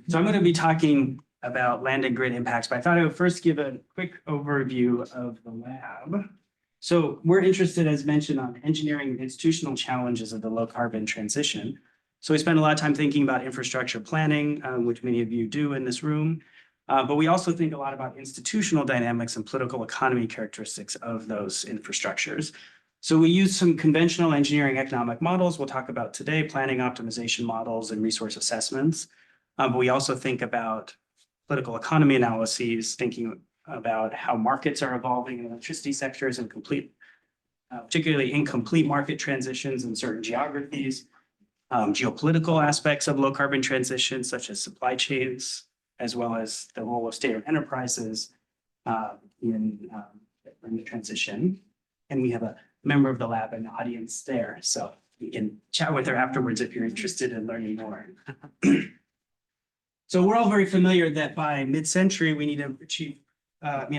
So I'm going to be talking about land and grid impacts, but I thought I would first give a quick overview of the lab. So we're interested, as mentioned, on engineering and institutional challenges of the low carbon transition. So we spend a lot of time thinking about infrastructure planning, which many of you do in this room. But we also think a lot about institutional dynamics and political economy characteristics of those infrastructures. So we use some conventional engineering economic models we'll talk about today, planning optimization models and resource assessments. But we also think about political economy analyses, thinking about how markets are evolving in electricity sectors and particularly incomplete market transitions in certain geographies, geopolitical aspects of low carbon transitions, such as supply chains, as well as the role of state-owned enterprises in the transition. And we have a member of the lab in the audience there, so you can chat with her afterwards if you're interested in learning more. So we're all very familiar that by mid-century, we need to achieve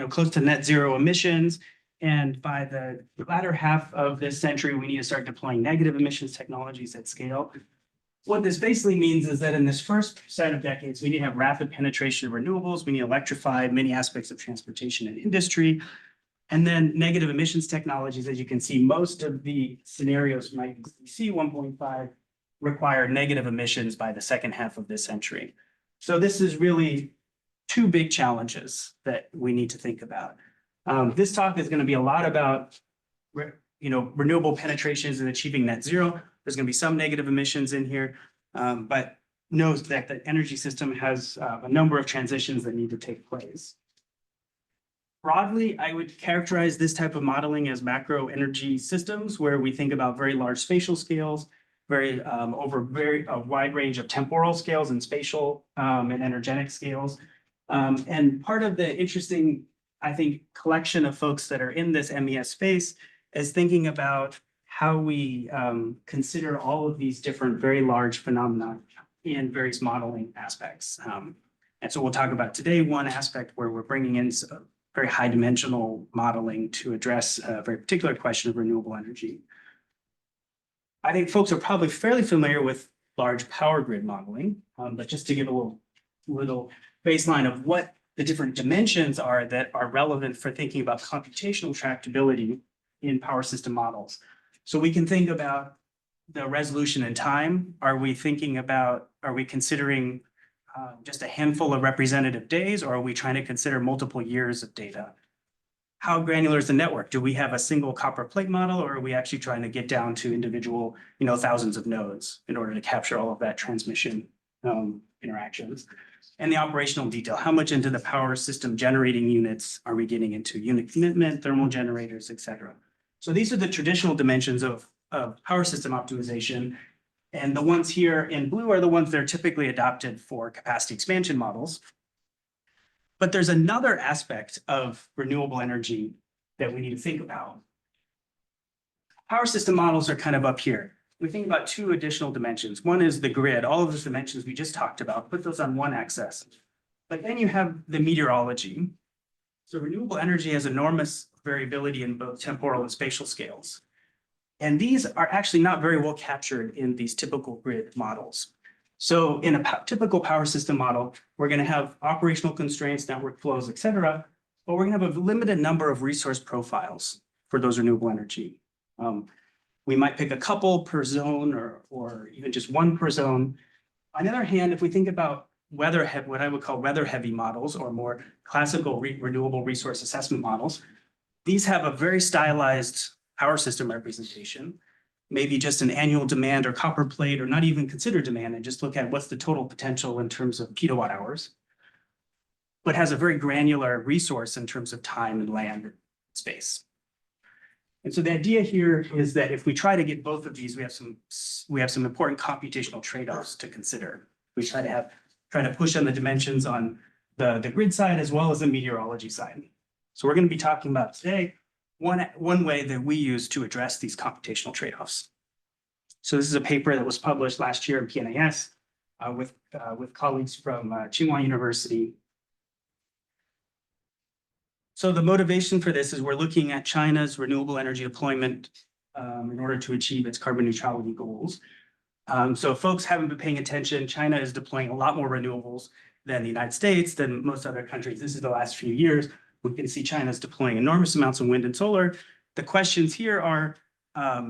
close to net zero emissions. And by the latter half of this century, we need to start deploying negative emissions technologies at scale. What this basically means is that in this first set of decades, we need to have rapid penetration of renewables. We need to electrify many aspects of transportation and industry. And then negative emissions technologies, as you can see, most of the scenarios from IPCC 1.5 require negative emissions by the second half of this century. So this is really two big challenges that we need to think about. This talk is going to be a lot about renewable penetrations and achieving net zero. There's going to be some negative emissions in here, but knows that the energy system has a number of transitions that need to take place. Broadly, I would characterize this type of modeling as macro energy systems, where we think about very large spatial scales, over a wide range of temporal scales and spatial and energetic scales. And part of the interesting, I think, collection of folks that are in this MES space is thinking about how we consider all of these different very large phenomena in various modeling aspects. And so we'll talk about today one aspect where we're bringing in very high dimensional modeling to address a very particular question of renewable energy. I think folks are probably fairly familiar with large power grid modeling, but just to give a little baseline of what the different dimensions are that are relevant for thinking about computational tractability in power system models. So we can think about the resolution in time. Are we considering just a handful of representative days, or are we trying to consider multiple years of data? How granular is the network? Do we have a single copper plate model, or are we actually trying to get down to individual, thousands of nodes in order to capture all of that transmission interactions? And the operational detail, how much into the power system generating units are we getting into unit commitment, thermal generators, et cetera? So these are the traditional dimensions of power system optimization. And the ones here in blue are the ones that are typically adopted for capacity expansion models. But there's another aspect of renewable energy that we need to think about. Power system models are kind of up here. We think about two additional dimensions. One is the grid, all of those dimensions we just talked about, put those on one axis. But then you have the meteorology. So renewable energy has enormous variability in both temporal and spatial scales. And these are actually not very well captured in these typical grid models. So in a typical power system model, we're going to have operational constraints, network flows, et cetera, but we're going to have a limited number of resource profiles for those renewable energy. We might pick a couple per zone or even just one per zone. On the other hand, if we think about what I would call weather-heavy models or more classical renewable resource assessment models, these have a very stylized power system representation. Maybe just an annual demand or copper plate, or not even consider demand and just look at what's the total potential in terms of kilowatt hours, but has a very granular resource in terms of time and land space. And so the idea here is that if we try to get both of these, we have some important computational trade-offs to consider. We try to push on the dimensions on the grid side as well as the meteorology side. So we're going to be talking about today one way that we use to address these computational trade-offs. So this is a paper that was published last year in PNAS with colleagues from Tsinghua University. So the motivation for this is we're looking at China's renewable energy deployment in order to achieve its carbon neutrality goals. So folks haven't been paying attention. China is deploying a lot more renewables than the United States, than most other countries. This is the last few years. We can see China's deploying enormous amounts of wind and solar. The questions here are,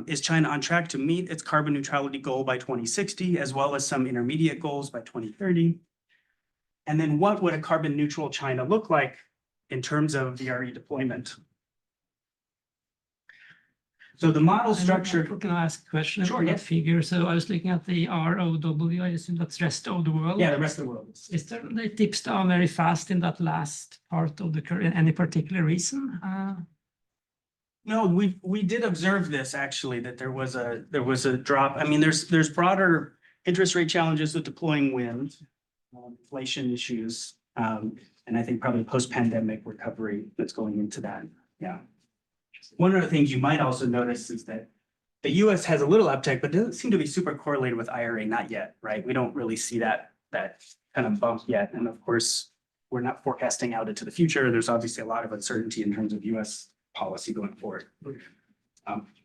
is China on track to meet its carbon neutrality goal by 2060, as well as some intermediate goals by 2030? And then what would a carbon neutral China look like in terms of VRE deployment? So the model structure. Can I ask a question? Sure, on yeah. that figure? So I was looking at the ROW, I assume that's rest of the world. Yeah, the rest of the world. Is there, it dips down very fast in that last part of the curve, any particular reason? No, we did observe this actually, that there was a drop. I mean, there's broader interest rate challenges with deploying wind, inflation issues, and I think probably post-pandemic recovery that's going into that. Yeah. One of the things you might also notice is that the US has a little uptick, but doesn't seem to be super correlated with IRA, not yet, right? We don't really see that kind of bump yet. And of course, we're not forecasting out into the future. There's obviously a lot of uncertainty in terms of US policy going forward.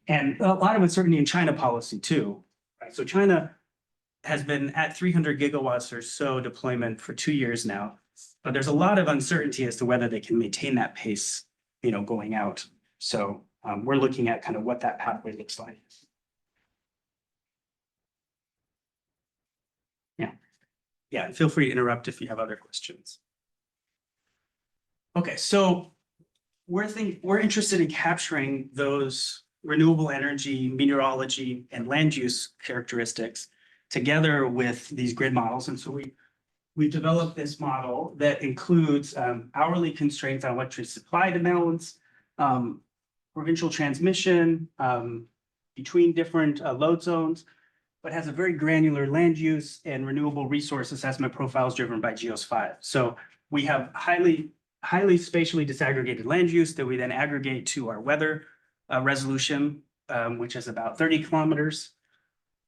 And a lot of uncertainty in China policy too, right? So China has been at 300 gigawatts or so deployment for 2 years now, but there's a lot of uncertainty as to whether they can maintain that pace, going out. So we're looking at kind of what that pathway looks like. Yeah, feel free to interrupt if you have other questions. Okay, so we're interested in capturing those renewable energy, meteorology, and land use characteristics together with these grid models. And so we developed this model that includes hourly constraints on electricity supply demands, provincial transmission between different load zones, but has a very granular land use and renewable resource assessment profiles driven by GEOS5. So we have highly spatially disaggregated land use that we then aggregate to our weather resolution, which is about 30 kilometers.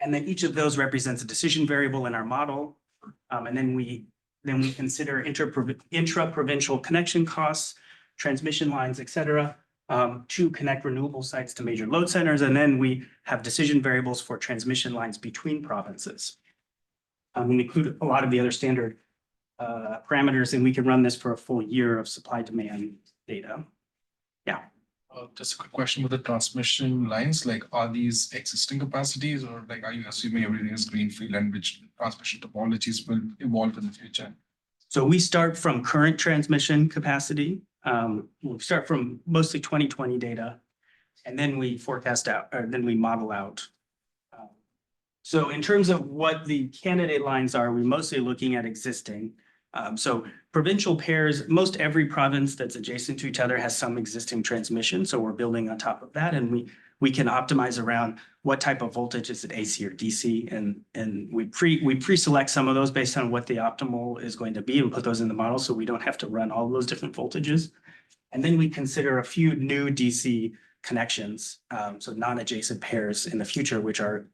And then each of those represents a decision variable in our model. And then we consider intra-provincial connection costs, transmission lines, et cetera, to connect renewable sites to major load centers. And then we have decision variables for transmission lines between provinces. We include a lot of the other standard parameters, and we can run this for a full year of supply demand data. Yeah. Just a quick question with the transmission lines, like are these existing capacities, or like are you assuming everything is greenfield and which transmission topologies will evolve in the future? So we start from current transmission capacity. We start from mostly 2020 data, and then we forecast out, or then we model out. So in terms of what the candidate lines are, we're mostly looking at existing. So provincial pairs, most every province that's adjacent to each other has some existing transmission. So we're building on top of that, and we can optimize around what type of voltage, is it AC or DC, and we pre-select some of those based on what the optimal is going to be and put those in the model, so we don't have to run all those different voltages. And then we consider a few new DC connections, so non-adjacent pairs in the future, which are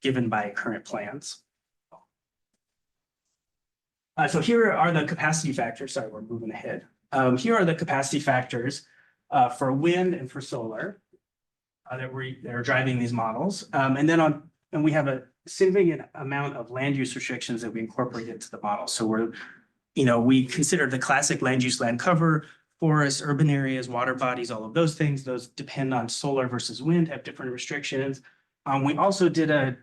given by current plans. So here are the capacity factors. Sorry, we're moving ahead. Here are the capacity factors for wind and for solar that are driving these models. And we have a significant amount of land use restrictions that we incorporate into the model. So we consider the classic land use, land cover, forests, urban areas, water bodies, all of those things. Those depend on solar versus wind, have different restrictions. We also did a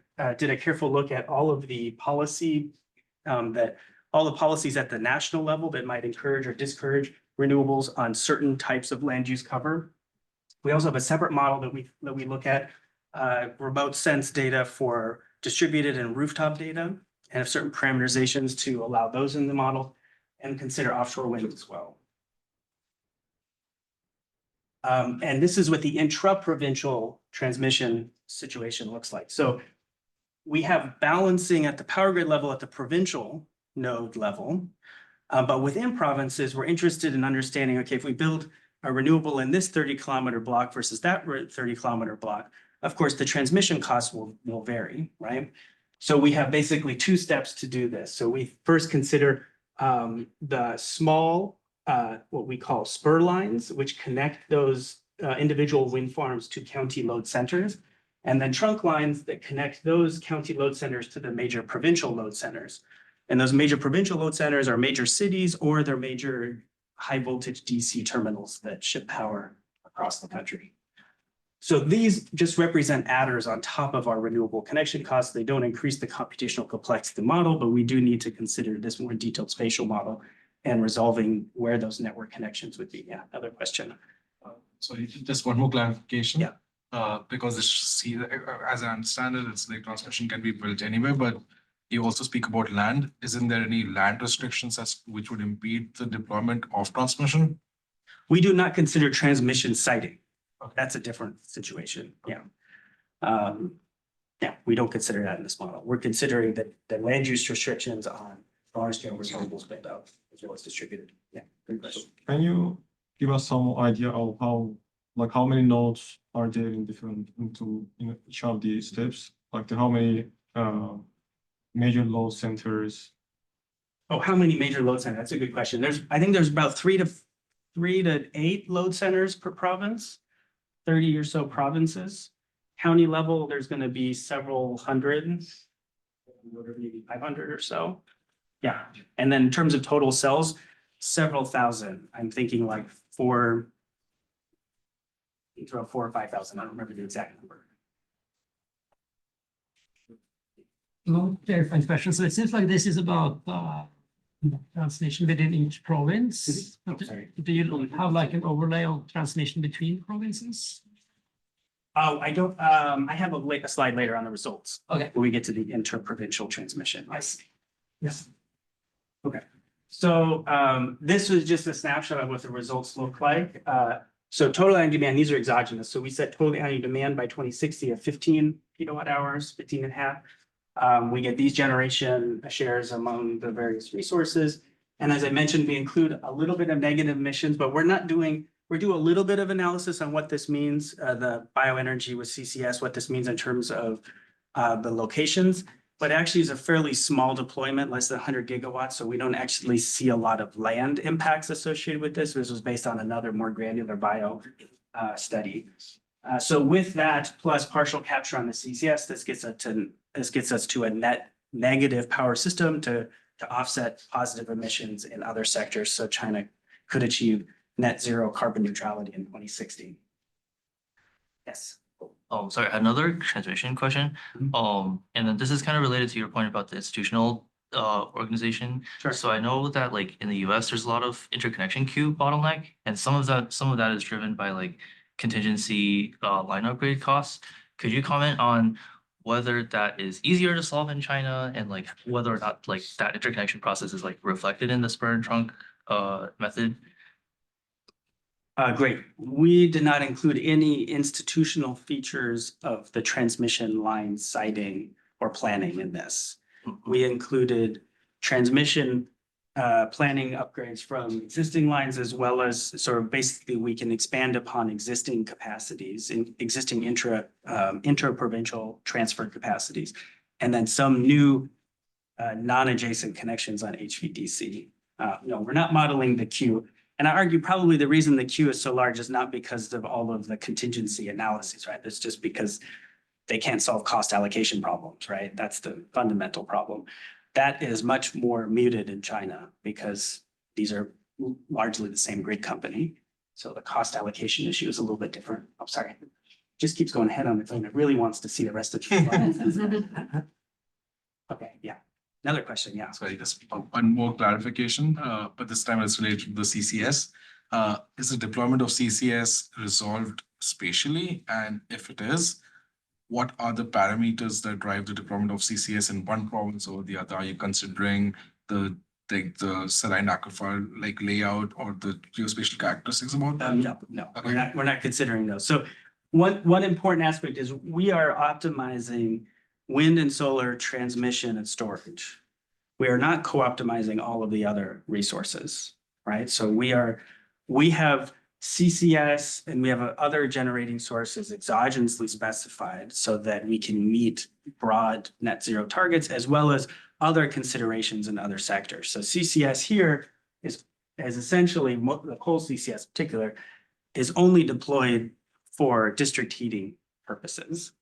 careful look at all of the policy all the policies at the national level that might encourage or discourage renewables on certain types of land use cover. We also have a separate model that we look at remote sense data for distributed and rooftop data, and have certain parameterizations to allow those in the model, and consider offshore wind as well. And this is what the intra-provincial transmission situation looks like. So we have balancing at the power grid level at the provincial node level, but within provinces, we're interested in understanding, okay, if we build a renewable in this 30-kilometer block versus that 30-kilometer block, of course, the transmission costs will vary, right? So we have basically two steps to do this. So we first consider the small, what we call spur lines, which connect those individual wind farms to county load centers. and then trunk lines that connect those county load centers to the major provincial load centers. And those major provincial load centers are major cities or they're major high voltage DC terminals that ship power across the country. So these just represent adders on top of our renewable connection costs. They don't increase the computational complexity model, but we do need to consider this more detailed spatial model and resolving where those network connections would be. Yeah, another question. Sorry, just one more clarification. Yeah. Because as I understand it, it's like transmission can be built anywhere, but you also speak about land. Isn't there any land restrictions which would impede the deployment of transmission? We do not consider transmission siting. Okay. That's a different situation. Yeah. Yeah, we don't consider that in this model. We're considering that the land use restrictions on large scale renewables build out as well as distributed. Yeah, good question. Can you give us some idea of how many nodes are there in each of the steps? Like how many major load centers? Oh, how many major load centers? That's a good question. I think there's about three to eight load centers per province, 30 or so provinces. County level, there's going to be several hundred, maybe 500 or so. Yeah. And then in terms of total cells, several thousand. I'm thinking like four or 5,000. I don't remember the exact number. No clarifying question. So it seems like this is about transmission within each province. Oh, sorry. Do you have like an overlay of transmission between provinces? Oh, I don't, I have a slide later on the results. Okay. When we get to the interprovincial transmission. I see. Yes. Okay. So this was just a snapshot of what the results look like. So total annual demand, these are exogenous. So we set total annual demand by 2060 of 15 kilowatt hours, 15 and a half. We get these generation shares among the various resources. And as I mentioned, we include a little bit of negative emissions, but we do a little bit of analysis on what this means, the bioenergy with CCS, what this means in terms of the locations, but actually is a fairly small deployment, less than 100 gigawatts. So we don't actually see a lot of land impacts associated with this. This was based on another more granular bio study. So with that, plus partial capture on the CCS, this gets us to a net negative power system to offset positive emissions in other sectors. So China could achieve net zero carbon neutrality in 2060. Yes. Sorry, another transmission question. Mhm. And then this is kind of related to your point about the institutional organization. Sure. So I know that like in the US, there's a lot of interconnection queue bottleneck, and some of that is driven by like contingency line upgrade costs. Could you comment on whether that is easier to solve in China and like whether or not like that interconnection process is like reflected in the spur and trunk method? Great. We did not include any institutional features of the transmission line siting or planning in this. We included transmission planning upgrades from existing lines, as well as sort of basically we can expand upon existing capacities, existing intra-provincial transfer capacities, and then some new non-adjacent connections on HVDC. No, we're not modeling the queue. And I argue probably the reason the queue is so large is not because of all of the contingency analyses, right? It's just because they can't solve cost allocation problems, right? That's the fundamental problem. That is much more muted in China because these are largely the same grid company. So the cost allocation issue is a little bit different. I'm sorry. Just keeps going ahead on its own. It really wants to see the rest of the slide. Okay, yeah. Another question, yeah. Sorry, just one more clarification, but this time it's related to the CCS. Is the deployment of CCS resolved spatially? And if it is, what are the parameters that drive the deployment of CCS in one province or the other? Are you considering the saline aquifer like layout or the geospatial characteristics about that? No, Okay. we're not considering those. So one important aspect is we are optimizing wind and solar transmission and storage. We are not co-optimizing all of the other resources, right? So we have CCS and we have other generating sources exogenously specified so that we can meet broad net zero targets as well as other considerations in other sectors. So CCS here is essentially, the coal CCS in particular, is only deployed for district heating purposes.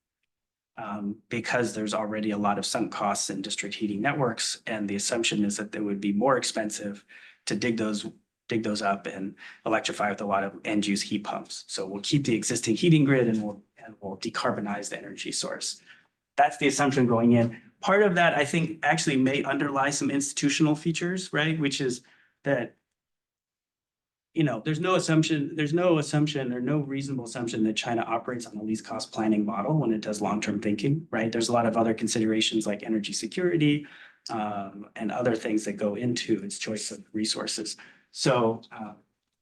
because there's already a lot of sunk costs in district heating networks. And the assumption is that it would be more expensive to dig those up and electrify with a lot of end use heat pumps. So we'll keep the existing heating grid and we'll decarbonize the energy source. That's the assumption going in. Part of that, I think, actually may underlie some institutional features, right? Which is that, you know, there's no assumption or no reasonable assumption that China operates on the least cost planning model when it does long-term thinking, right? There's a lot of other considerations like energy security and other things that go into its choice of resources. So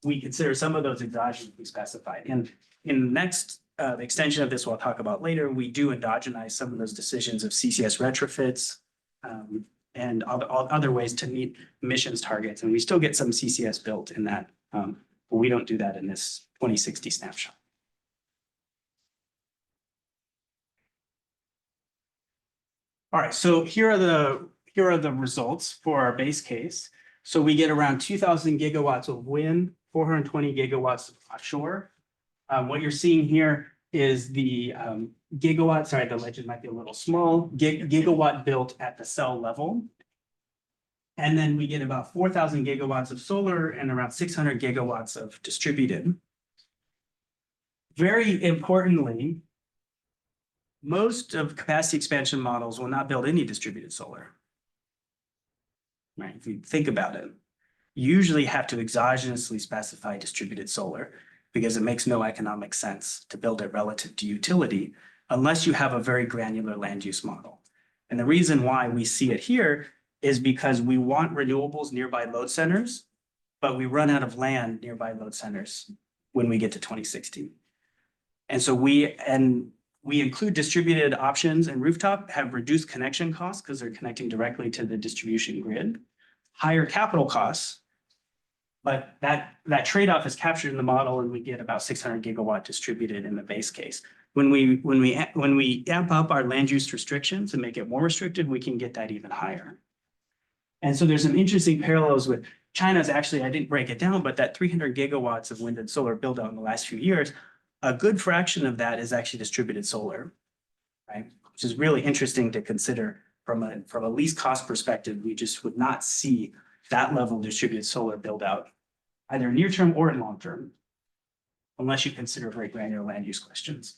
we consider some of those exogenously specified. And in the next extension of this, we'll talk about later, we do endogenize some of those decisions of CCS retrofits and other ways to meet emissions targets. And we still get some CCS built in that. But we don't do that in this 2060 snapshot. All right, so here are the results for our base case. So we get around 2,000 gigawatts of wind, 420 gigawatts of offshore. What you're seeing here is the gigawatt, sorry, the legend might be a little small, gigawatt built at the cell level. And then we get about 4,000 gigawatts of solar and around 600 gigawatts of distributed. Very importantly, most of capacity expansion models will not build any distributed solar. Right, if you think about it, you usually have to exogenously specify distributed solar because it makes no economic sense to build it relative to utility unless you have a very granular land use model. And the reason why we see it here is because we want renewables nearby load centers, but we run out of land nearby load centers when we get to 2060. And so we include distributed options, and rooftop have reduced connection costs because they're connecting directly to the distribution grid, higher capital costs, but that trade-off is captured in the model, and we get about 600 gigawatt distributed in the base case. When we amp up our land use restrictions and make it more restricted, we can get that even higher. And so there's some interesting parallels with China's actually, I didn't break it down, but that 300 gigawatts of wind and solar build out in the last few years, a good fraction of that is actually distributed solar, right? Which is really interesting to consider from a least cost perspective. We just would not see that level of distributed solar build out either near term or in long term, unless you consider very granular land use questions.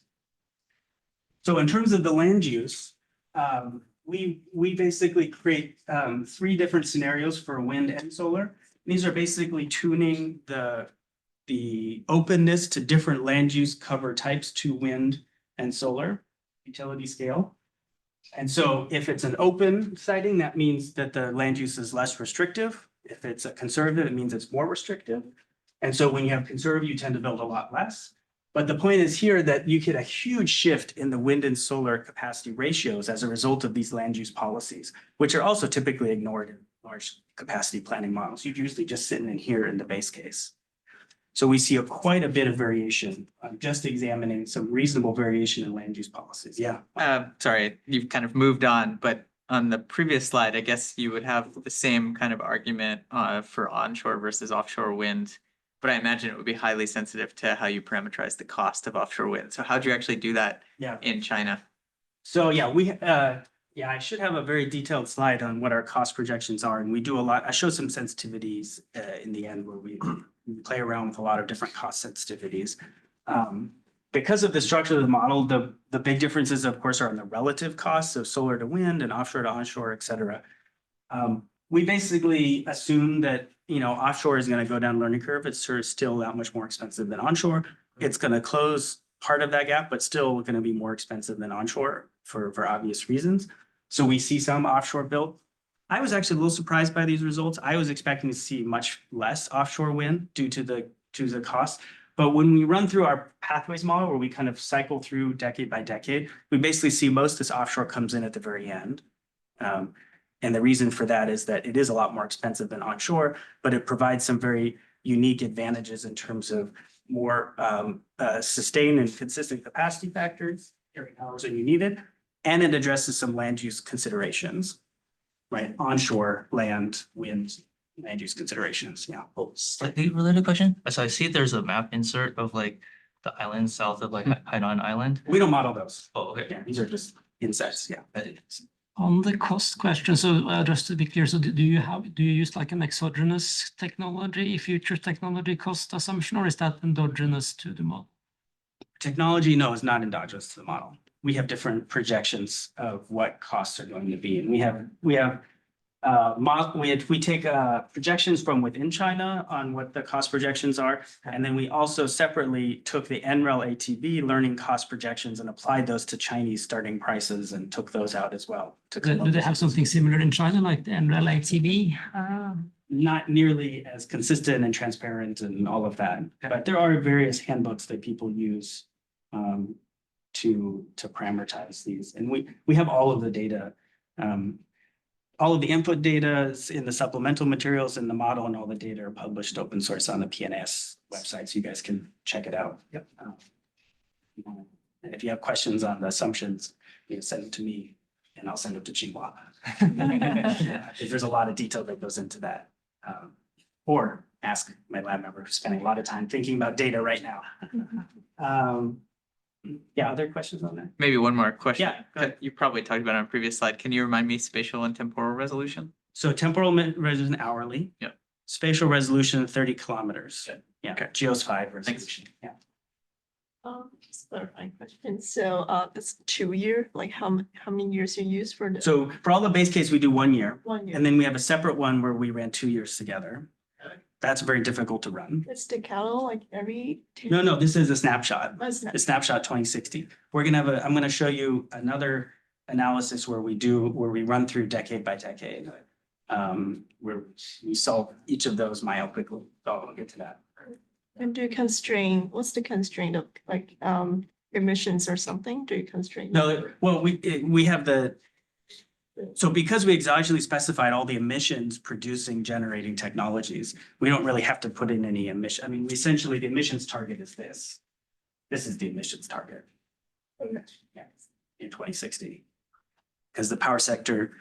So in terms of the land use, we basically create 3 different scenarios for wind and solar. These are basically tuning the openness to different land use cover types to wind and solar utility scale. And so if it's an open siting, that means that the land use is less restrictive. If it's a conservative, it means it's more restrictive. And so when you have conservative, you tend to build a lot less. But the point is here that you get a huge shift in the wind and solar capacity ratios as a result of these land use policies, which are also typically ignored in large capacity planning models. You're usually just sitting in here in the base case. So we see quite a bit of variation, just examining some reasonable variation in land use policies. Yeah. Sorry, you've kind of moved on, but on the previous slide, I guess you would have the same kind of argument for onshore versus offshore wind. But I imagine it would be highly sensitive to how you parameterize the cost of offshore wind. So how do you actually do that in China? So yeah, I should have a very detailed slide on what our cost projections are. And we do a lot. I show some sensitivities in the end where we play around with a lot of different cost sensitivities. Because of the structure of the model, the big differences, of course, are in the relative costs of solar to wind and offshore to onshore, et cetera. We basically assume that, you know, offshore is going to go down learning curve. It's sort of still that much more expensive than onshore. It's going to close part of that gap, but still going to be more expensive than onshore for obvious reasons. So we see some offshore built. I was actually a little surprised by these results. I was expecting to see much less offshore wind due to the cost. But when we run through our pathways model, where we kind of cycle through decade by decade, we basically see most of this offshore comes in at the very end. And the reason for that is that it is a lot more expensive than onshore, but it provides some very unique advantages in terms of more sustained and consistent capacity factors, carrying hours when you need it, and it addresses some land use considerations, right? Onshore land, wind, land use considerations, yeah. Oh, slightly related question. So I see there's a map insert of like the island south of like Hainan Island. We don't model those. Oh, okay. Yeah, these are just insets, yeah. On the cost question, so just to be clear, so do you use like an exogenous technology, future technology cost assumption, or is that endogenous to the model? Technology, no, is not endogenous to the model. We have different projections of what costs are going to be, and we take projections from within China on what the cost projections are, and then we also separately took the NREL ATB learning cost projections and applied those to Chinese starting prices and took those out as well. To come Do up they have with- something similar in China, like the NREL ATB? Not nearly as consistent and transparent and all of that, but there are various handbooks that people use to parameterize these, and we have all of the data. All of the input data is in the supplemental materials in the model, and all the data are published open source on the PNAS website, so you guys can check it out. Yep. If you have questions on the assumptions, send them to me and I'll send them to Tsinghua. If there's a lot of detail that goes into that. Or ask my lab member who's spending a lot of time thinking about data right now. Yeah, other questions on that? Maybe one more question. Yeah, go ahead. You probably talked about it on a previous slide. Can you remind me spatial and temporal resolution? So temporal resolution hourly. Yeah. Spatial resolution 30 kilometers. Yeah, Okay. Geos 5 resolution. Yeah. Just clarifying question. So, it's 2 year, like how many years you use for the So for all the base case, we do 1 year. 1 year? And then we have a separate one where we ran 2 years together. That's very difficult to run. It's the catalog, like every two. No, this is a snapshot. That's not- The snapshot 2060. I'm gonna show you another analysis where we run through decade by decade. Where we solve each of those myopically. Oh, I'll get to that. And do you constrain, what's the constraint of like, emissions or something? Do you constrain? No, well, we have so because we exogenously specified all the emissions producing generating technologies, we don't really have to put in any emission. I mean, essentially the emissions target is this. This is the emissions target. Yeah, in 2060. Because the power sector,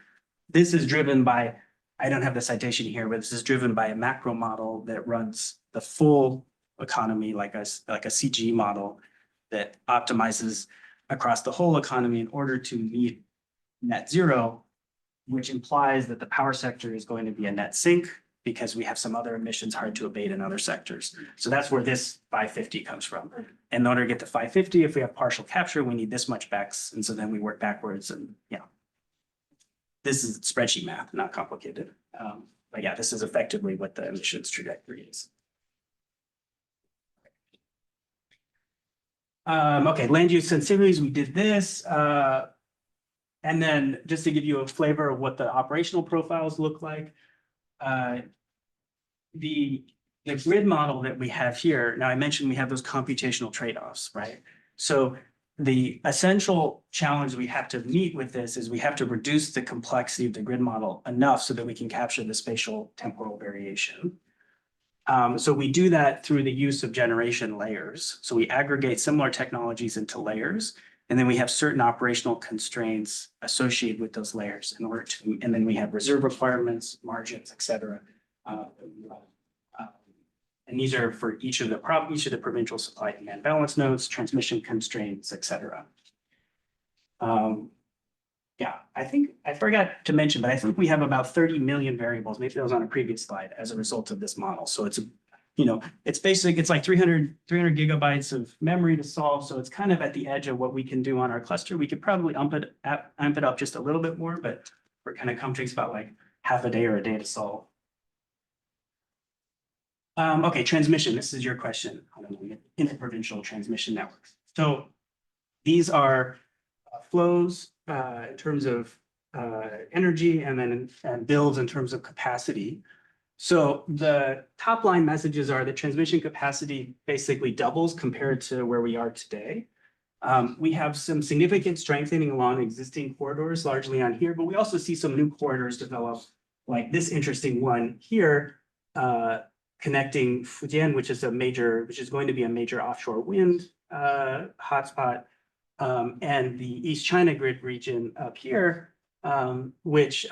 this is driven by, I don't have the citation here, but this is driven by a macro model that runs the full economy like a CG model that optimizes across the whole economy in order to meet net zero, which implies that the power sector is going to be a net sink because we have some other emissions hard to abate in other sectors. So that's where this 550 comes from. In order to get to 550, if we have partial capture, we need this much BECS. And so then we work backwards and this is spreadsheet math, not complicated. But yeah, this is effectively what the emissions trajectory is. Okay, land use sensitivities, we did this. And then just to give you a flavor of what the operational profiles look like. The grid model that we have here, now I mentioned we have those computational trade-offs, right? So the essential challenge we have to meet with this is we have to reduce the complexity of the grid model enough so that we can capture the spatial temporal variation. So we do that through the use of generation layers. So we aggregate similar technologies into layers, and then we have certain operational constraints associated with those layers in order to, and then we have reserve requirements, margins, et cetera. And these are for each of the provincial supply demand balance nodes, transmission constraints, et cetera. Yeah, I think I forgot to mention, but I think we have about 30 million variables. Maybe that was on a previous slide as a result of this model. So it's it's basic. It's like 300 gigabytes of memory to solve. So it's kind of at the edge of what we can do on our cluster. We could probably amp it up just a little bit more, but we're kind of takes about like half a day or a day to solve. Okay, transmission. This is your question. Interprovincial transmission networks. So these are flows in terms of energy and then builds in terms of capacity. So the top line messages are that transmission capacity basically doubles compared to where we are today. We have some significant strengthening along existing corridors, largely on here, but we also see some new corridors develop, like this interesting one here, connecting Fujian, which is going to be a major offshore wind hotspot, and the East China grid region up here, which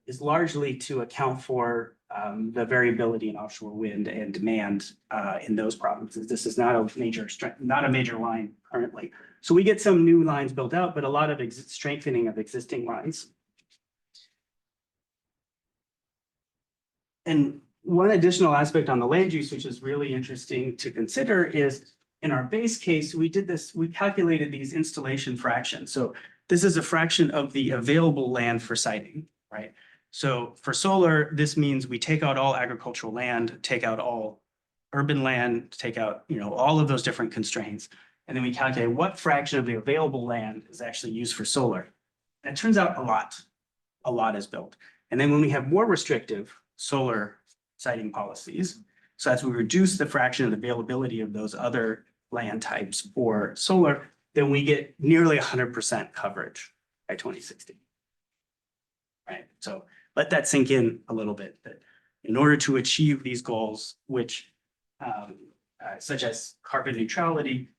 is largely to account for the variability in offshore wind and demand in those provinces. This is not a major line currently. So we get some new lines built out, but a lot of strengthening of existing lines. And one additional aspect on the land use, which is really interesting to consider, is in our base case, we calculated these installation fractions. So this is a fraction of the available land for siting, right? So for solar, this means we take out all agricultural land, take out all urban land, take out, all of those different constraints. And then we calculate what fraction of the available land is actually used for solar. And it turns out a lot is built. And then when we have more restrictive solar siting policies, so as we reduce the fraction of the availability of those other land types for solar, then we get nearly 100% coverage by 2060. Right, so let that sink in a little bit, that in order to achieve these goals, which such as carbon neutrality,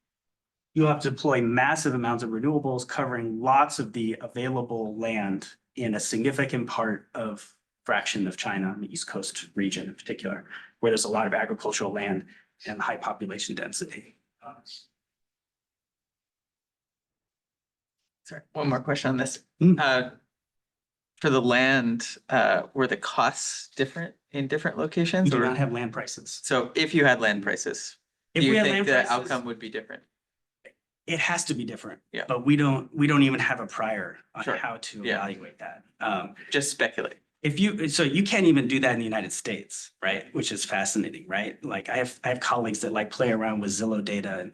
you'll have to deploy massive amounts of renewables covering lots of the available land in a significant part of fraction of China, the East Coast region in particular, where there's a lot of agricultural land and high population density. Sorry, one more question on this. Mm. For the land, were the costs different in different We locations? do Or not have land prices. so if you had land prices, If do we you had think land the prices, outcome would be different? it has to be different. Yeah. But we don't even have a prior on Sure. how to Yeah. evaluate that. Just speculate. So you can't even do that in the United States, right? Which is fascinating, right? Like I have colleagues that like play around with Zillow data, and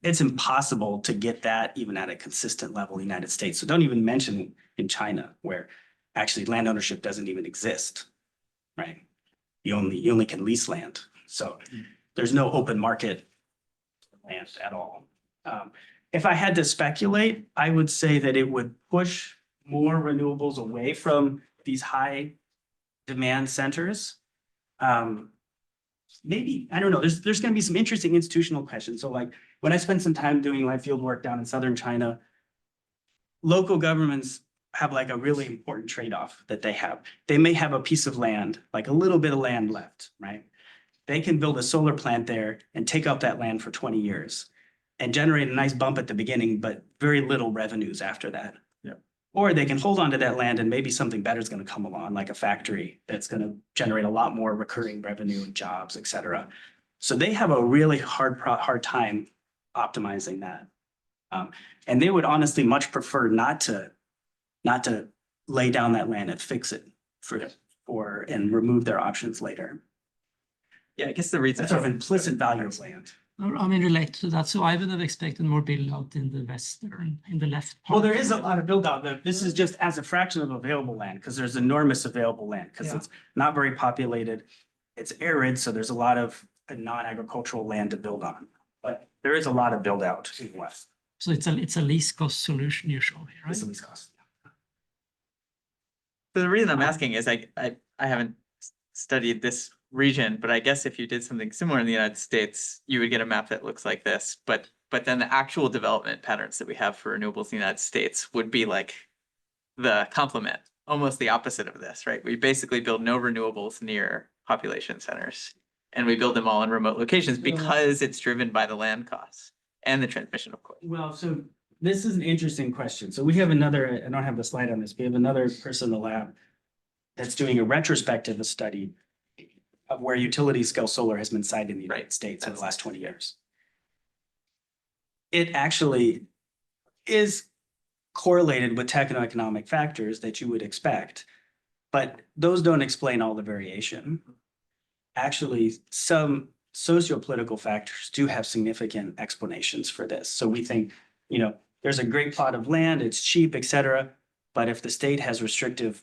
it's impossible to get that even at a consistent level in the United States. So don't even mention in China, where actually land ownership doesn't even exist, right? You only can lease land. So there's no open market land at all. If I had to speculate, I would say that it would push more renewables away from these high demand centers. Maybe, I don't know, there's going to be some interesting institutional questions. So like when I spent some time doing like field work down in southern China, local governments have like a really important trade-off that they have. They may have a piece of land, like a little bit of land left, right? They can build a solar plant there and take up that land for 20 years and generate a nice bump at the beginning, but very little revenues after that. Yeah. Or they can hold on to that land and maybe something better is going to come along, like a factory that's going to generate a lot more recurring revenue and jobs, et cetera. So they have a really hard time optimizing that. And they would honestly much prefer not to lay down that land and fix it and remove their options later. Yeah, I guess the reason. That's sort of implicit value of land. I mean, related to that, so I would have expected more build out in the western, in the left Well, part. there is a lot of build out. This is just as a fraction of available land, because there's enormous available land, because Yeah. it's not very populated. It's arid, so there's a lot of non-agricultural land to build on. But there is a lot of build out in the west. So it's a least cost solution you show here, right? It's the least cost. So the reason I'm asking is I haven't studied this region, but I guess if you did something similar in the United States, you would get a map that looks like this. But then the actual development patterns that we have for renewables in the United States would be like the complement, almost the opposite of this, right? We basically build no renewables near population centers, and we build them all in remote locations because it's driven by the land costs and the transmission, of course. Well, so this is an interesting question. So we have another, I don't have the slide on this, we have another person in the lab that's doing a retrospective study of where utility scale solar has been sited in the United States in the last 20 years. It actually is correlated with techno-economic factors that you would expect, but those don't explain all the variation. Actually, some socio-political factors do have significant explanations for this. So we think, there's a great plot of land, it's cheap, et cetera, but if the state has restrictive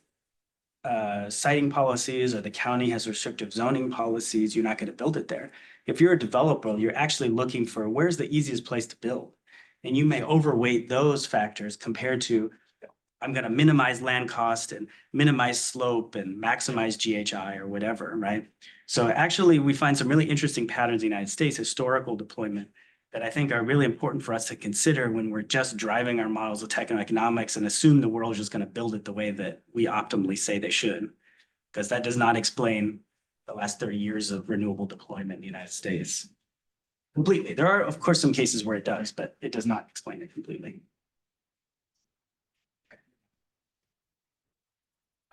siting policies or the county has restrictive zoning policies, you're not going to build it there. If you're a developer, you're actually looking for where's the easiest place to build. And you may overweight those factors compared to, I'm going to minimize land cost and minimize slope and maximize GHI or whatever, right? So actually, we find some really interesting patterns in the United States, historical deployment, that I think are really important for us to consider when we're just driving our models of techno-economics and assume the world is just going to build it the way that we optimally say they should. because that does not explain the last 30 years of renewable deployment in the United States completely. There are, of course, some cases where it does, but it does not explain it completely.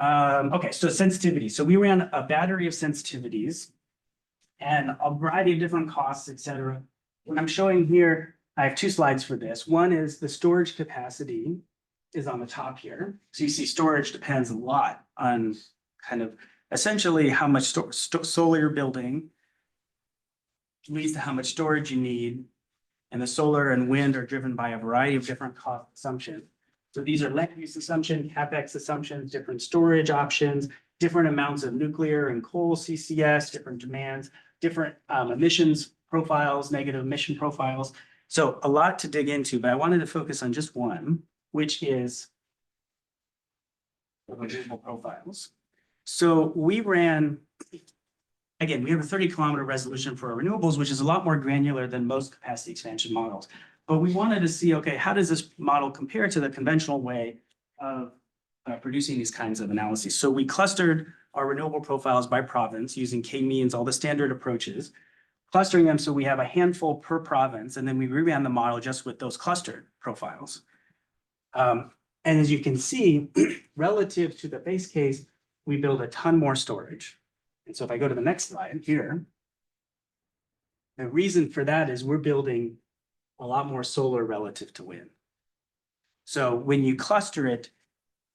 Okay, so sensitivity. So we ran a battery of sensitivities and a variety of different costs, et cetera. What I'm showing here, I have two slides for this. One is the storage capacity is on the top here. So you see storage depends a lot on kind of essentially how much solar you're building leads to how much storage you need. And the solar and wind are driven by a variety of different cost assumptions. So these are land use assumptions, CapEx assumptions, different storage options, different amounts of nuclear and coal CCS, different demands, different emissions profiles, negative emission profiles. So a lot to dig into, but I wanted to focus on just one, which is the renewable profiles. So we ran, again, we have a 30-kilometer resolution for our renewables, which is a lot more granular than most capacity expansion models. But we wanted to see, okay, how does this model compare to the conventional way of producing these kinds of analyses? So we clustered our renewable profiles by province using k-means, all the standard approaches, clustering them so we have a handful per province, and then we reran the model just with those clustered profiles. And as you can see, relative to the base case, we build a ton more storage. And so if I go to the next slide here, the reason for that is we're building a lot more solar relative to wind. So when you cluster it,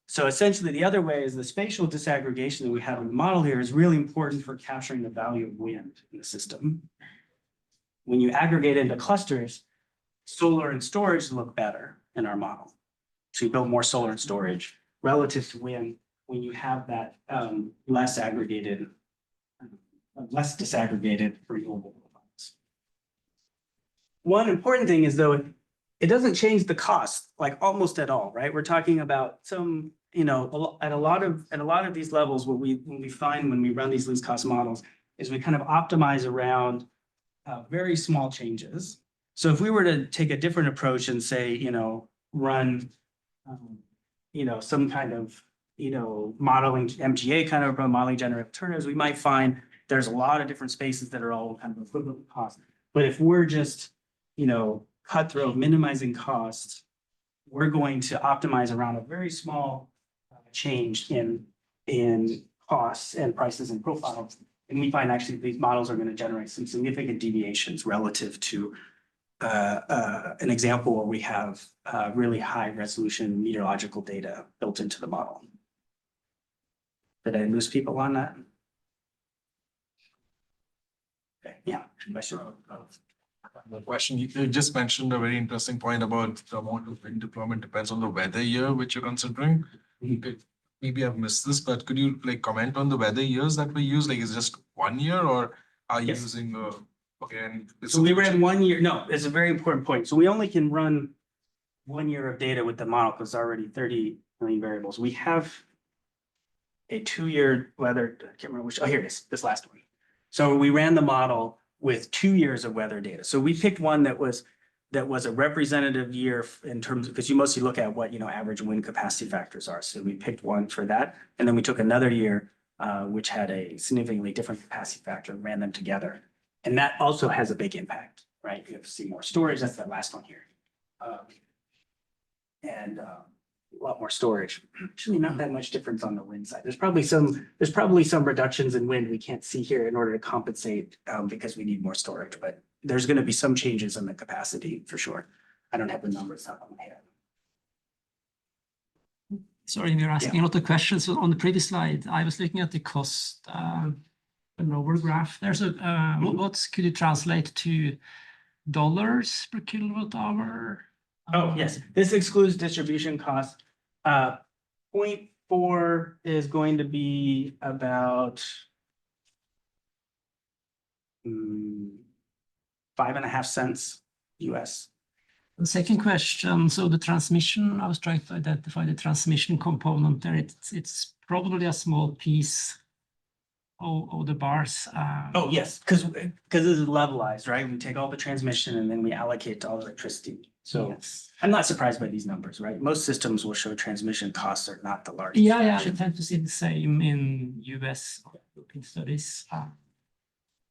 so essentially the other way is the spatial disaggregation that we have in the model here is really important for capturing the value of wind in the system. When you aggregate into clusters, solar and storage look better in our model. So you build more solar and storage relative to wind when you have that less disaggregated renewable profiles. One important thing is though, it doesn't change the cost like almost at all, right? We're talking about some, you know, at a lot of these levels, what we find when we run these least cost models is we kind of optimize around very small changes. So if we were to take a different approach and say, you know, run, you know, some kind of, you know, modeling MGA kind of modeling generative alternatives, we might find there's a lot of different spaces that are all kind of equivalent cost. But if we're just, you know, cutthroat minimizing costs, we're going to optimize around a very small change in costs and prices and profiles. And we find actually these models are going to generate some significant deviations relative to an example where we have really high resolution meteorological data built into the model. Did I lose people on that? Okay, yeah, question. The question, you just mentioned a very interesting point about the amount of wind deployment depends on the weather year which you're considering. Maybe I've missed this, but could you like comment on the weather years that we use? Like, is it just 1 year or are you Yes. using again? So we ran 1 year. No, it's a very important point. So we only can run 1 year of data with the model because already 30 million variables. We have a 2-year weather, I can't remember which, oh, here it is, this last one. So we ran the model with 2 years of weather data. So we picked one that was a representative year in terms of, because you mostly look at what, you know, average wind capacity factors are. So we picked one for that. And then we took another year, which had a significantly different capacity factor and ran them together. And that also has a big impact, right? You have to see more storage. That's that last one here. And a lot more storage. Actually, not that much difference on the wind side. There's probably some reductions in wind we can't see here in order to compensate because we need more storage, but there's going to be some changes in the capacity for sure. I don't have the numbers up on my head. Sorry, we were asking a lot of questions on the previous slide. I was looking at the cost, the lower graph there. So what could you translate to dollars per kilowatt hour? Oh, yes. This excludes distribution costs. 0.4 is going to be about 5.5 cents US. The second question, so the transmission, I was trying to identify the transmission component there. It's probably a small piece of the bars. Oh, yes, because this is levelized, right? We take all the transmission and then we allocate to all electricity. So Yes. I'm not surprised by these numbers, right? Most systems will show transmission costs are not the largest Yeah, I fraction. tend to see the same in US European studies.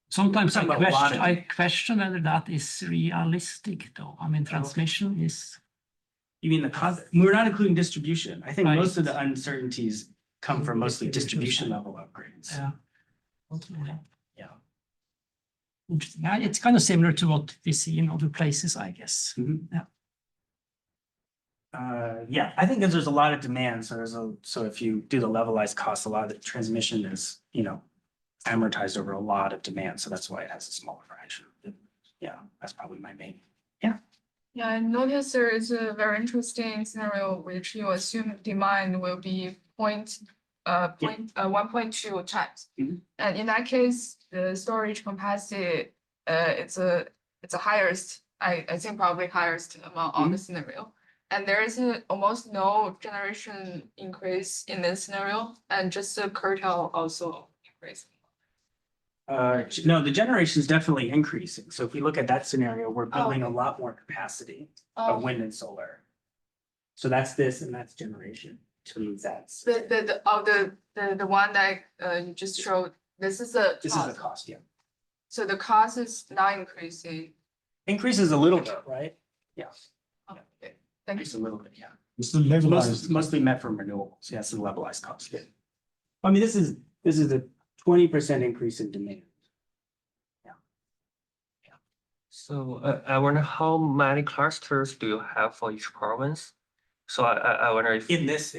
Sometimes Talking about a lot of I demand. question whether that is realistic, though. I mean, transmission is. You mean the cost? We're not including distribution. I think most of Right. the uncertainties come from mostly distribution level upgrades. Yeah. Okay. Yeah. Interesting. Yeah, it's kind of similar to what we see in other places, I guess. Yeah, I think because there's a lot of demand, so if you do the levelized cost, a lot of the transmission is, amortized over a lot of demand, so that's why it has a smaller fraction. Yeah, that's probably my main. Yeah, I noticed there is a very interesting scenario which you assume demand will be 1.2 times. Mhm. And in that case, the storage capacity, it's a highest, I think probably highest among all the scenario. And there is almost no generation increase in this scenario, and just the curtail also increase. No, the generation is definitely increasing. So if we look at that scenario, we're building a lot more capacity of wind and solar. So that's this and that's generation. To me, that's. The one that you just showed, this is the This is the cost. cost, yeah. So the cost is not increasing. Increases a little bit, right? Yeah, Okay, thank increase a you. little bit, yeah. It's the levelized. Mostly met from renewables. Yeah, it's the levelized cost. Yeah. I mean, this is a 20% increase in demand. So I wonder how many clusters do you have for each province? So I wonder if. In this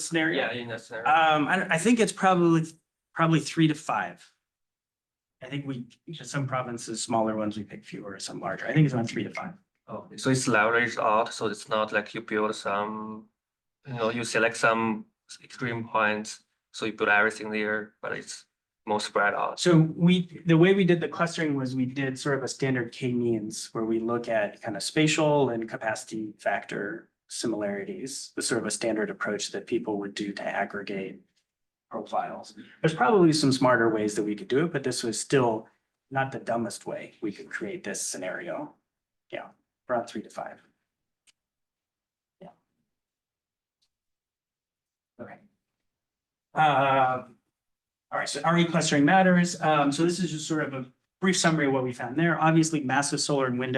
scenario? Yeah, in that scenario. I think it's probably 3 to 5. I think some provinces, smaller ones, we pick fewer, some larger. I think it's around 3 to 5. Oh, so it's leveraged out, so it's not like you build some, you select some extreme points, so you put everything there, but it's more spread out. So the way we did the clustering was we did sort of a standard k-means where we look at kind of spatial and capacity factor similarities, the sort of a standard approach that people would do to aggregate profiles. There's probably some smarter ways that we could do it, but this was still not the dumbest way we could create this scenario. Yeah, around 3 to 5. Yeah. Okay. All right, so RE clustering matters. So this is just sort of a brief summary of what we found there. Obviously, massive solar and wind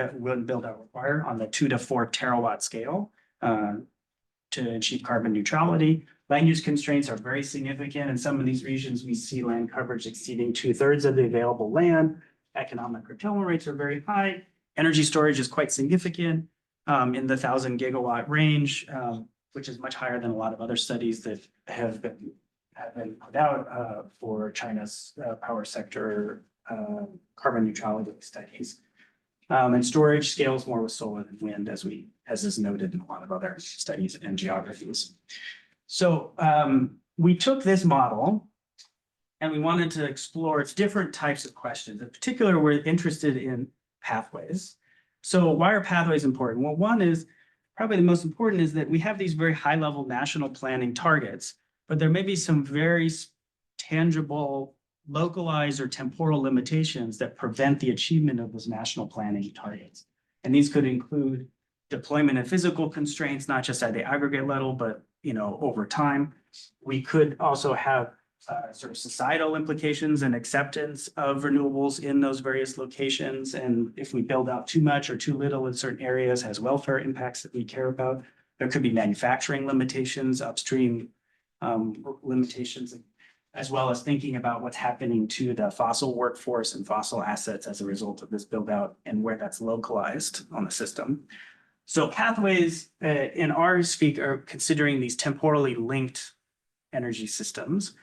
build out require on the 2 to 4 terawatt scale to achieve carbon neutrality. Land use constraints are very significant. In some of these regions, we see land coverage exceeding 2/3 of the available land. Economic curtailment rates are very high. Energy storage is quite significant in the 1,000 gigawatt range, which is much higher than a lot of other studies that have been put out for China's power sector carbon neutrality studies. And storage scales more with solar than wind, as is noted in a lot of other studies and geographies. So we took this model and we wanted to explore its different types of questions. In particular, we're interested in pathways. So why are pathways important? Well, one is probably the most important is that we have these very high level national planning targets, but there may be some very tangible, localized or temporal limitations that prevent the achievement of those national planning targets. And these could include deployment and physical constraints, not just at the aggregate level, but over time. We could also have sort of societal implications and acceptance of renewables in those various locations. And if we build out too much or too little in certain areas, has welfare impacts that we care about. There could be manufacturing limitations, upstream limitations, as well as thinking about what's happening to the fossil workforce and fossil assets as a result of this build out and where that's localized on the system. So pathways in our speak are considering these temporally linked energy systems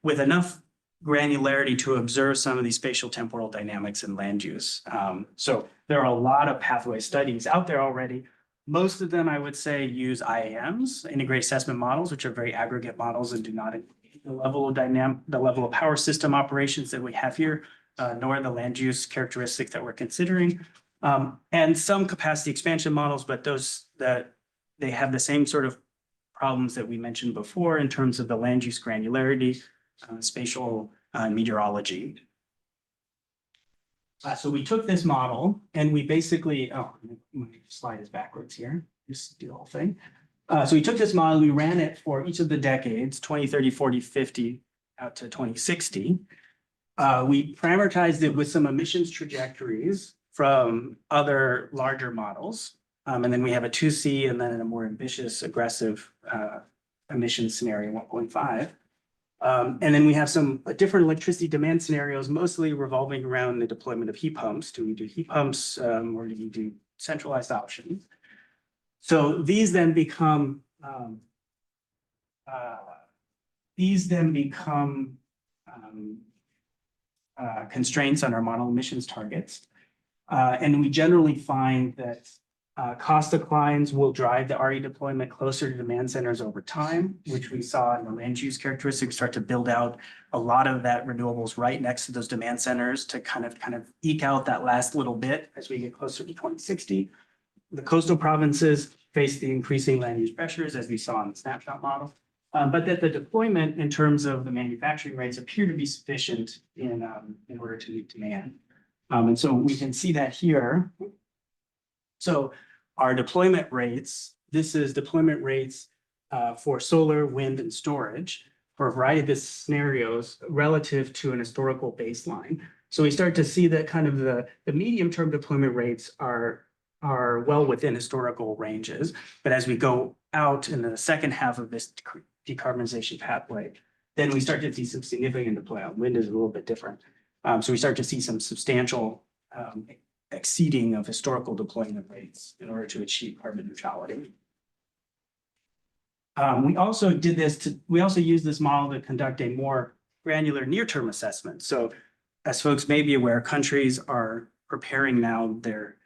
with enough granularity to observe some of these spatial temporal dynamics in land use. So there are a lot of pathway studies out there already. Most of them, I would say, use IAMs, integrated assessment models, which are very aggregate models and do not include the level of power system operations that we have here, nor the land use characteristics that we're considering. And some capacity expansion models, but they have the same sort of problems that we mentioned before in terms of the land use granularity, spatial meteorology. So we took this model and we basically, oh, my slide is backwards here. Just do the whole thing. So we took this model, we ran it for each of the decades, 20, 30, 40, 50, out to 2060. We parameterized it with some emissions trajectories from other larger models. And then we have a 2C and then a more ambitious, aggressive emissions scenario, 1.5. And then we have some different electricity demand scenarios, mostly revolving around the deployment of heat pumps. Do we do heat pumps or do we do centralized options? So these then become constraints on our model emissions targets. And we generally find that cost declines will drive the RE deployment closer to demand centers over time, which we saw in the land use characteristics start to build out a lot of that renewables right next to those demand centers to kind of eke out that last little bit as we get closer to 2060. The coastal provinces face the increasing land use pressures as we saw in the snapshot model, but that the deployment in terms of the manufacturing rates appear to be sufficient in order to meet demand. And so we can see that here. So our deployment rates, this is deployment rates for solar, wind, and storage for a variety of scenarios relative to an historical baseline. So we start to see that kind of the medium-term deployment rates are well within historical ranges. But as we go out in the second half of this decarbonization pathway, then we start to see some significant deployment. Wind is a little bit different. So we start to see some substantial exceeding of historical deployment rates in order to achieve carbon neutrality. We also used this model to conduct a more granular near-term assessment. So as folks may be aware, countries are preparing now their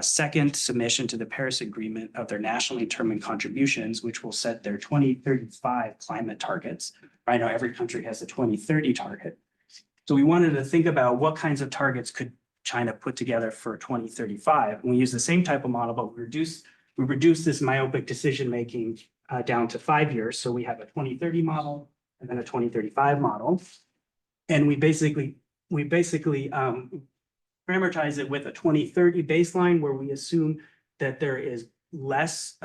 second submission to the Paris Agreement of their nationally determined contributions, which will set their 2035 climate targets. Right now, every country has a 2030 target. So we wanted to think about what kinds of targets could China put together for 2035. And we use the same type of model, but we reduce this myopic decision-making down to 5 years. So we have a 2030 model and then a 2035 model. And we basically parameterize it with a 2030 baseline where we assume that there is less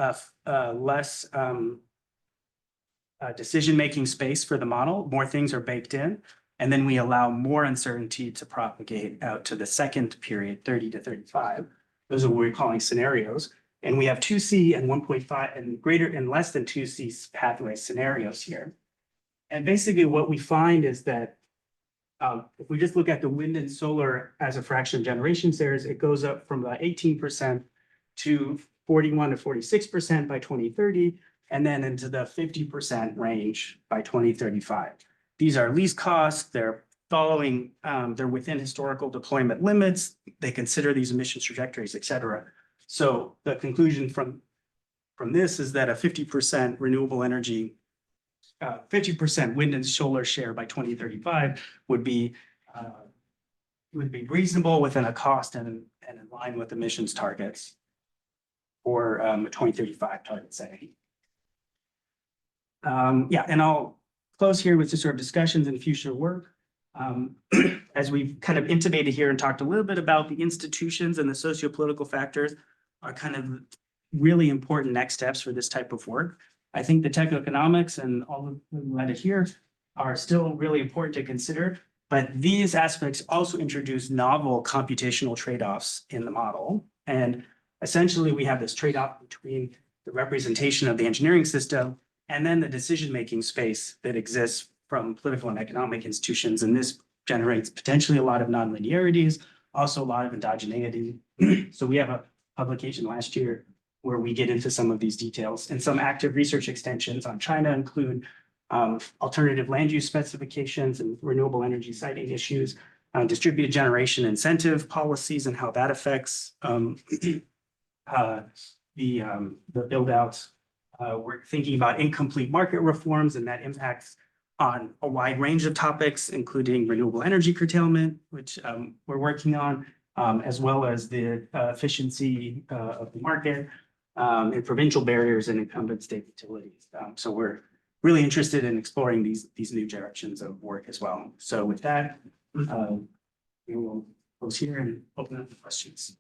decision-making space for the model, more things are baked in, and then we allow more uncertainty to propagate out to the second period, 30 to 35. Those are what we're calling scenarios. And we have 2C and 1.5 and greater and less than 2C pathway scenarios here. And basically what we find is that if we just look at the wind and solar as a fraction of generation shares, it goes up from about 18% to 41 to 46% by 2030, and then into the 50% range by 2035. These are least costs, they're within historical deployment limits, they consider these emissions trajectories, et cetera. So the conclusion from this is that a 50% renewable energy 50% wind and solar share by 2035 would be reasonable within a cost and in line with emissions targets for a 2035 target setting. Yeah, and I'll close here with just sort of discussions and future work. As we've kind of intimated here and talked a little bit about the institutions and the socio-political factors are kind of really important next steps for this type of work. I think the techno-economics and all of them right here are still really important to consider, but these aspects also introduce novel computational trade-offs in the model. And essentially we have this trade-off between the representation of the engineering system and then the decision-making space that exists from political and economic institutions. And this generates potentially a lot of nonlinearities, also a lot of endogeneity. So we have a publication last year where we get into some of these details, and some active research extensions on China include alternative land use specifications and renewable energy siting issues, distributed generation incentive policies and how that affects the build outs. We're thinking about incomplete market reforms and that impacts on a wide range of topics, including renewable energy curtailment, which we're working on, as well as the efficiency of the market, and provincial barriers and incumbent state utilities. So we're really interested in exploring these new directions of work as well. So with that, we will close here and open up the questions.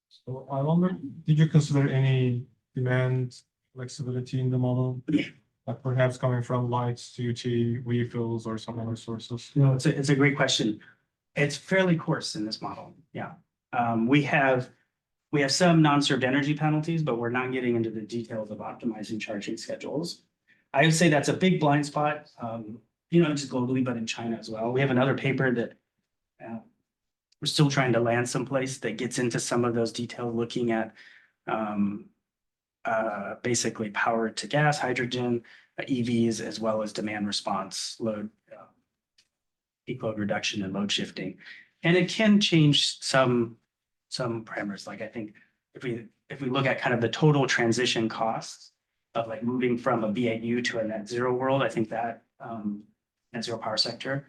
So I wonder, did you consider any demand flexibility in the model? Like perhaps coming from lights to UT, refills, or some other sources? No, it's a great question. It's fairly coarse in this model. Yeah. We have some non-served energy penalties, but we're not getting into the details of optimizing charging schedules. I would say that's a big blind spot, just globally, but in China as well. We have another paper that we're still trying to land someplace that gets into some of those details, looking at basically power to gas, hydrogen, EVs, as well as demand response, load, peak load reduction and load shifting. And it can change some parameters. Like I think if we look at kind of the total transition costs of like moving from a BAU to a net zero world, I think that net zero power sector,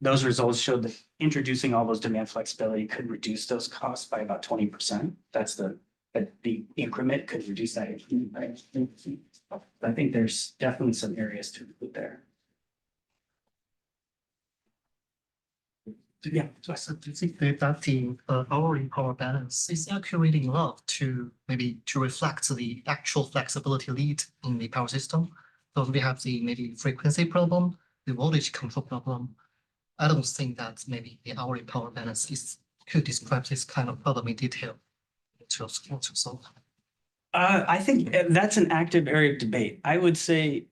those results showed that introducing all those demand flexibility could reduce those costs by about 20%. That's the increment could reduce that. I think there's definitely some areas to include there. Yeah. So do you think that the hourly power balance is accurate enough to reflect the actual flexibility lead in the power system? So we have the maybe frequency problem, the voltage control problem. I don't think that maybe the hourly power balance could describe this kind of problem in detail to solve. I think that's an active area of debate. I would say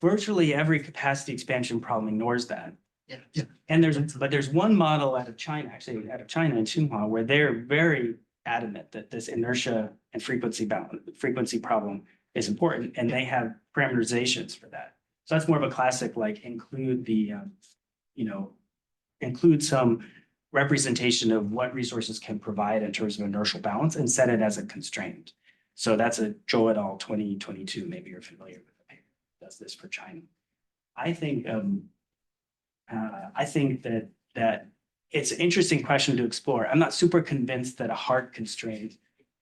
virtually every capacity expansion problem ignores that. Yeah. And there's one model out of China in Tsinghua, where they're very adamant that this inertia and frequency frequency problem is important, and they have parameterizations for that. So that's more of a classic, like include some representation of what resources can provide in terms of inertial balance and set it as a constraint. So that's a Zhou et al. 2022. Maybe you're familiar with the paper that does this for China. I think that it's an interesting question to explore. I'm not super convinced that a hard constraint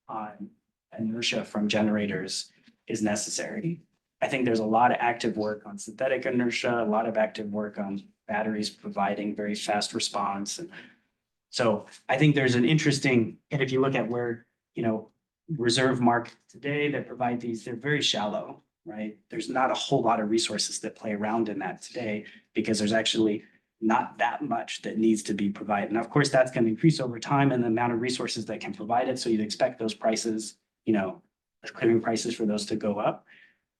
on inertia from generators is necessary. I think there's a lot of active work on synthetic inertia, a lot of active work on batteries providing very fast response. And so I think there's an interesting, and if you look at where, reserve market today that provide these, they're very shallow, right? There's not a whole lot of resources that play around in that today, because there's actually not that much that needs to be provided. Now, of course, that's going to increase over time and the amount of resources that can provide it. So you'd expect those prices, the clearing prices for those to go up.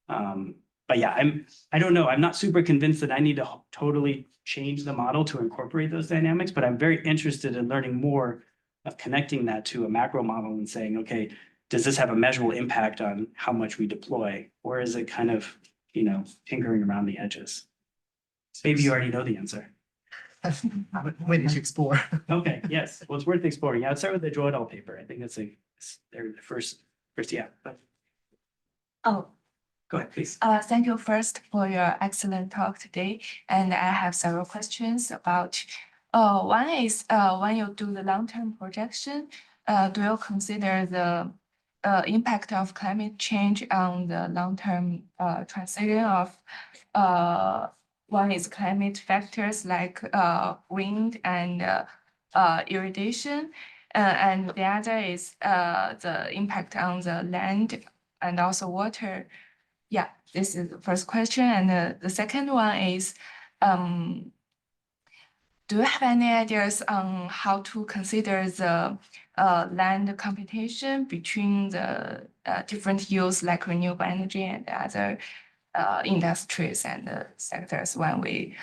But yeah, I don't know. I'm not super convinced that I need to totally change the model to incorporate those dynamics, but I'm very interested in learning more of connecting that to a macro model and saying, okay, does this have a measurable impact on how much we deploy? Or is it kind of, tinkering around the edges? Maybe you already know the answer. Waiting to explore. Okay, yes. Well, it's worth exploring. Yeah, I'll start with the Zhou et al. Paper. I think they're the first, yeah. But Oh, go ahead, please. thank you first for your excellent talk today. And I have several questions about, one is, when you do the long-term projection, do you consider the impact of climate change on the long-term transition of, one is climate factors like wind and irradiation, and the other is the impact on the land and also water. Yeah, this is the first question. And the second one is, do you have any ideas on how to consider the land computation between the different use like renewable energy and other industries and sectors when we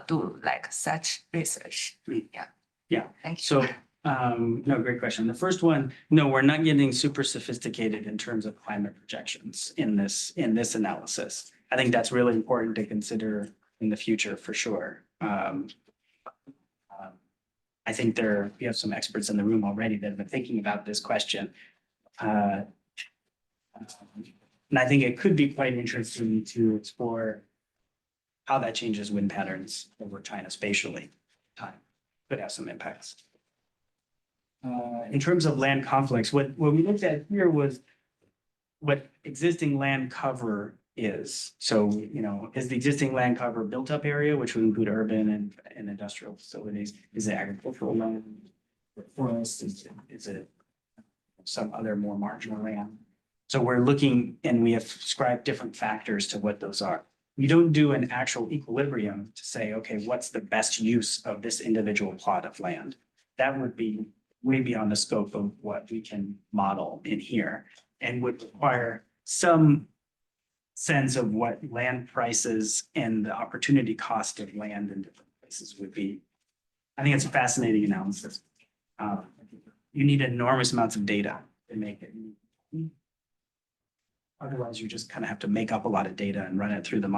do like such research? Yeah. Yeah. Thank you. So, no, great question. The first one, no, we're not getting super sophisticated in terms of climate projections in this analysis. I think that's really important to consider in the future for sure. I think we have some experts in the room already that have been thinking about this question. And I think it could be quite interesting to explore how that changes wind patterns over China spatially. Time could have some impacts. in terms of land conflicts, what we looked at here was what existing land cover is. So, you know, is the existing land cover built up area, which would include urban and industrial facilities? Is it agricultural land? Forest? Is it some other more marginal land? So we're looking and we have ascribed different factors to what those are. We don't do an actual equilibrium to say, okay, what's the best use of this individual plot of land? That would be way beyond the scope of what we can model in here and would require some sense of what land prices and the opportunity cost of land in different places would be. I think it's a fascinating analysis. You need enormous amounts of data to make it. Otherwise, you just kind of have to make up a lot of data and run it through the model.